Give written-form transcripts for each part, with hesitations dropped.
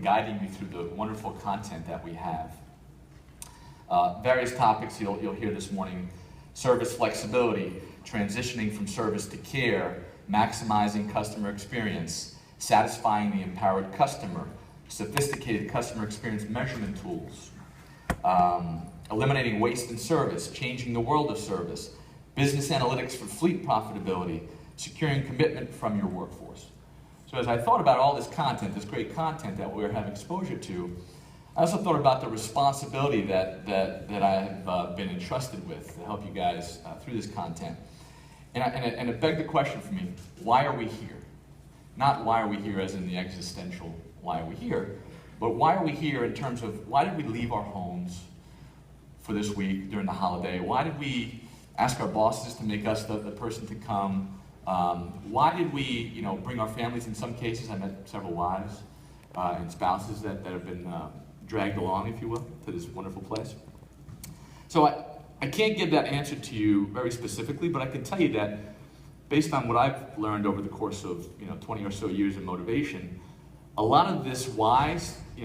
guiding you through the wonderful content that we have. Various topics you'll hear this morning: service flexibility, transitioning from service to care, maximizing customer experience, satisfying the empowered customer, sophisticated customer experience measurement tools, eliminating waste in service, changing the world of service, business analytics for fleet profitability, securing commitment from your workforce. So as I thought about all this content, this great content that we're having exposure to, I also thought about the responsibility that I have been entrusted with to help you guys through this content. And it begged the question for me: why are we here? Not why are we here as in the existential why are we here, but why are we here in terms of why did we leave our homes for this week during the holiday? Why did we ask our bosses to make us the person to come? Why did we bring our families? In some cases, I met several wives and spouses that have been dragged along, if you will, to this wonderful place. So I can't give that answer to you very specifically, but I can tell you that based on what I've learned over the course of 20 or so years of motivation, a lot of this why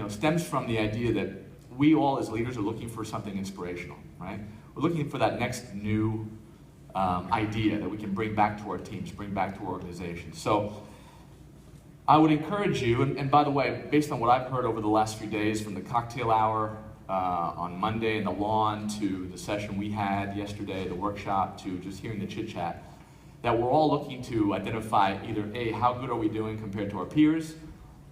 stems from the idea that we all as leaders are looking for something inspirational, right? We're looking for that next new idea that we can bring back to our teams, bring back to our organizations. So I would encourage you, and by the way, based on what I've heard over the last few days, from the cocktail hour on Monday in the lawn to the session we had yesterday, the workshop, to just hearing the chit chat, that we're all looking to identify either A, how good are we doing compared to our peers?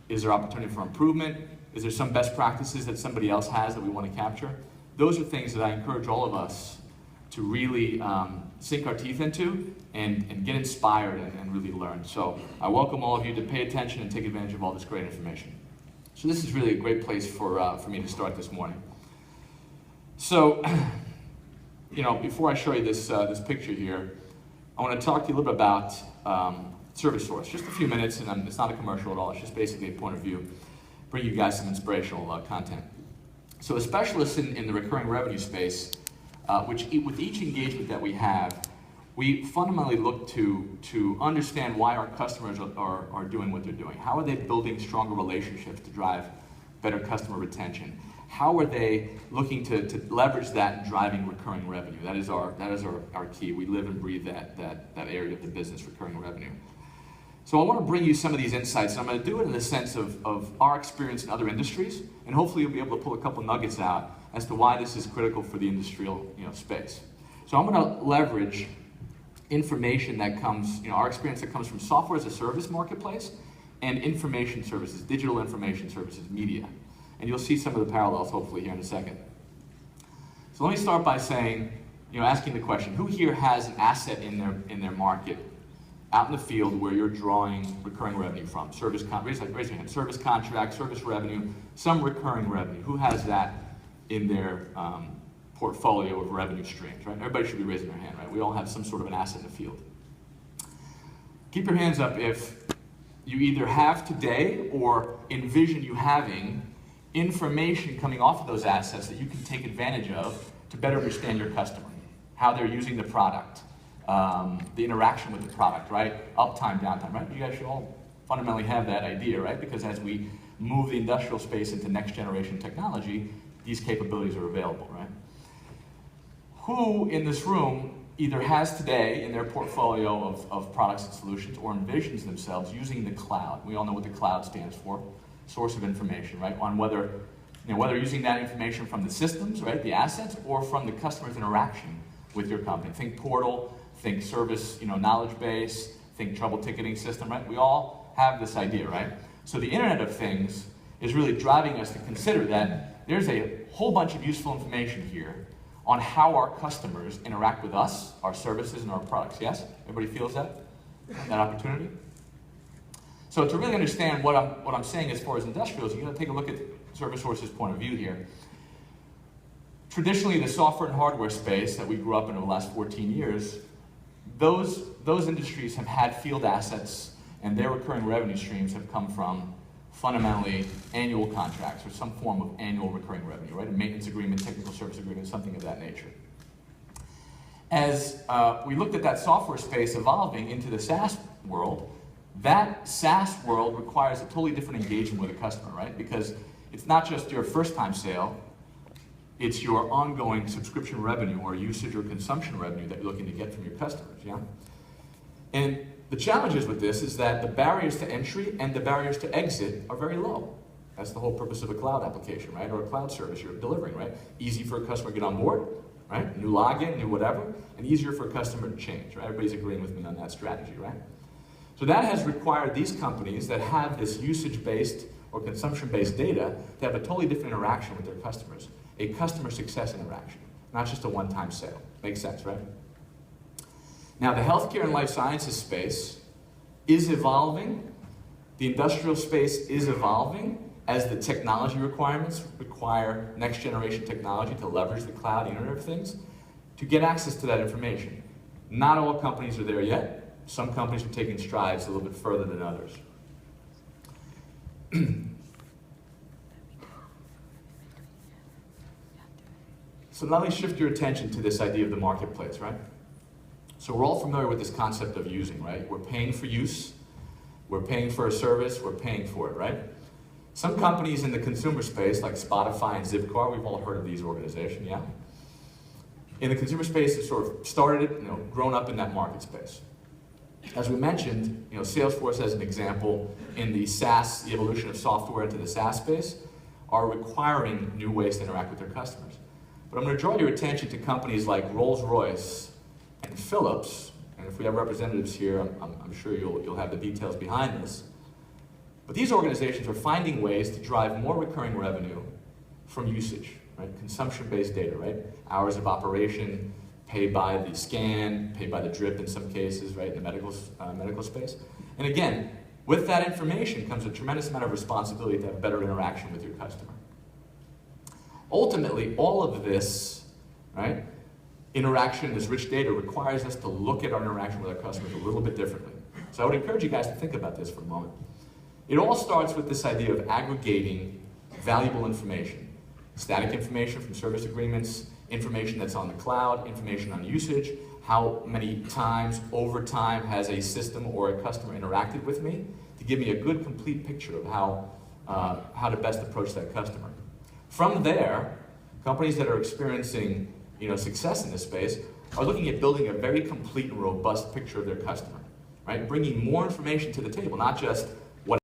Is there opportunity for improvement? Is there some best practices that somebody else has that we want to capture? Those are things that I encourage all of us to really sink our teeth into and get inspired and really learn. So I welcome all of you to pay attention and take advantage of all this great information. So this is really a great place for me to start this morning. So, before I show you this picture here, I want to talk to you a little bit about Service Source. Just a few minutes, and it's not a commercial at all. It's just basically a point of view, bring you guys some inspirational content. So as specialists in the recurring revenue space, with each engagement that we have, we fundamentally look to understand why our customers are doing what they're doing. How are they building stronger relationships to drive better customer retention? How are they looking to leverage that and driving recurring revenue? That is our key. We live and breathe that area of the business, recurring revenue. So I want to bring you some of these insights, and I'm going to do it in the sense of our experience in other industries, and hopefully you'll be able to pull a couple nuggets out as to why this is critical for the industrial space. So I'm going to leverage information that comes, our experience that comes from software as a service marketplace and information services, digital information services, media. And you'll see some of the parallels hopefully here in a second. So let me start by saying, asking the question, who here has an asset in their market out in the field where you're drawing recurring revenue from? Raise your hand. Service contract, service revenue, some recurring revenue. Who has that in their portfolio of revenue streams, right? Everybody should be raising their hand, right? We all have some sort of an asset in the field. Keep your hands up if you either have today or envision you having information coming off of those assets that you can take advantage of to better understand your customer, how they're using the product, the interaction with the product, right? Uptime, downtime, right? You guys should all fundamentally have that idea, right? Because as we move the industrial space into next generation technology, these capabilities are available, right? Who in this room either has today in their portfolio of products and solutions or envisions themselves using the cloud? We all know what the cloud stands for, source of information, right? On whether using that information from the systems, right, the assets, or from the customer's interaction with your company. Think portal, think service, knowledge base, think trouble ticketing system, right? We all have this idea, right? So the Internet of Things is really driving us to consider that there's a whole bunch of useful information here on how our customers interact with us, our services, and our products. Yes? Everybody feels that opportunity? So to really understand what I'm saying as far as industrials, you got to take a look at Service Source's point of view here. Traditionally, the software and hardware space that we grew up in over the last 14 years, those industries have had field assets, and their recurring revenue streams have come from fundamentally annual contracts or some form of annual recurring revenue, right? A maintenance agreement, technical service agreement, something of that nature. As we looked at that software space evolving into the SaaS world, That SaaS world requires a totally different engagement with a customer, right? Because it's not just your first-time sale, it's your ongoing subscription revenue or usage or consumption revenue that you're looking to get from your customers, yeah? And the challenges with this is that the barriers to entry and the barriers to exit are very low. That's the whole purpose of a cloud application, right? Or a cloud service you're delivering, right? Easy for a customer to get on board, right? New login, new whatever, and easier for a customer to change, right? Everybody's agreeing with me on that strategy, right? So that has required these companies that have this usage-based or consumption-based data to have a totally different interaction with their customers, a customer success interaction, not just a one-time sale. Makes sense, right? Now, the healthcare and life sciences space is evolving. The industrial space is evolving as the technology requirements require next-generation technology to leverage the cloud, the Internet of Things, to get access to that information. Not all companies are there yet. Some companies are taking strides a little bit further than others. So now let me shift your attention to this idea of the marketplace, right? So we're all familiar with this concept of using, right? We're paying for use, we're paying for a service, we're paying for it, right? Some companies in the consumer space, like Spotify and Zipcar, we've all heard of these organizations, yeah? In the consumer space, it sort of started, grown up in that market space. As we mentioned, Salesforce as an example, in the SaaS, the evolution of software into the SaaS space, are requiring new ways to interact with their customers. But I'm going to draw your attention to companies like Rolls-Royce and Philips, and if we have representatives here, I'm sure you'll have the details behind this. But these organizations are finding ways to drive more recurring revenue from usage, right? Consumption-based data, right? Hours of operation, paid by the scan, paid by the drip in some cases, right, in the medical space. And again, with that information comes a tremendous amount of responsibility to have better interaction with your customer. Ultimately, all of this, right, interaction, this rich data requires us to look at our interaction with our customers a little bit differently. So I would encourage you guys to think about this for a moment. It all starts with this idea of aggregating valuable information. Static information from service agreements, information that's on the cloud, information on usage, how many times over time has a system or a customer interacted with me, to give me a good, complete picture of how to best approach that customer. From there, companies that are experiencing success in this space are looking at building a very complete and robust picture of their customer, right? Bringing more information to the table, not just